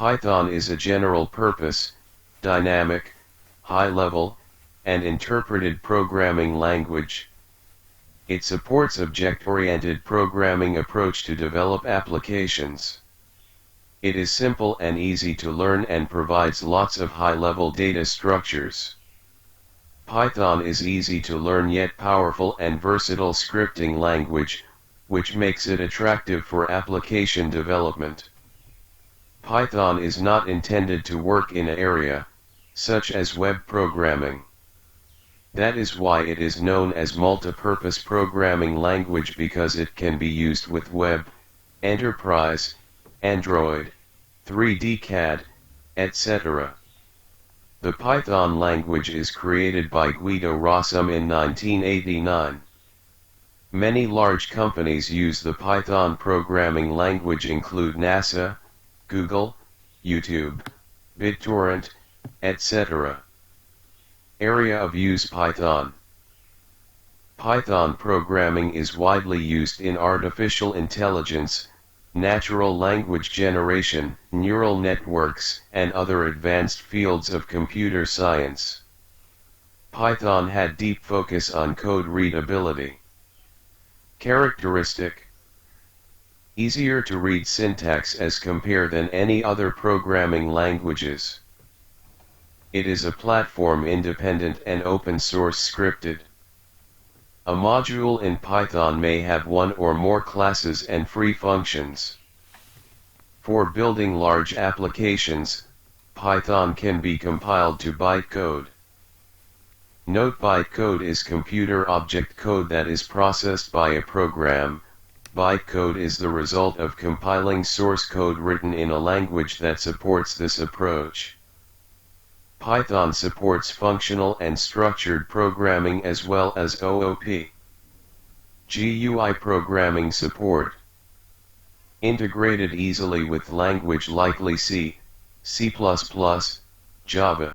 Python is a general-purpose, dynamic, high-level, and interpreted programming language. It supports object-oriented programming approach to develop applications. It is simple and easy to learn and provides lots of high-level data structures. Python is easy to learn yet powerful and versatile scripting language, which makes it attractive for application development. Python is not intended to work in an area, such as web programming. That is why it is known as multipurpose programming language, because it can be used with web, enterprise, Android, 3D CAD, etc. The Python language is created by Guido Rossum in 1989. Many large companies use the Python programming language include NASA, Google, YouTube, BitTorrent, etc. Area of use: Python. Python programming is widely used in artificial intelligence, natural language generation, neural networks, and other advanced fields of computer science. Python had deep focus on code readability. Characteristic: easier to read syntax as compared than any other programming languages. It is a platform-independent and open-source scripted. A module in Python may have one or more classes and free functions. For building large applications, Python can be compiled to bytecode. Note: bytecode is computer object code that is processed by a program. Bytecode is the result of compiling source code written in a language that supports this approach. Python supports functional and structured programming as well as OOP. GUI programming support. Integrated easily with language like C, C++, Java.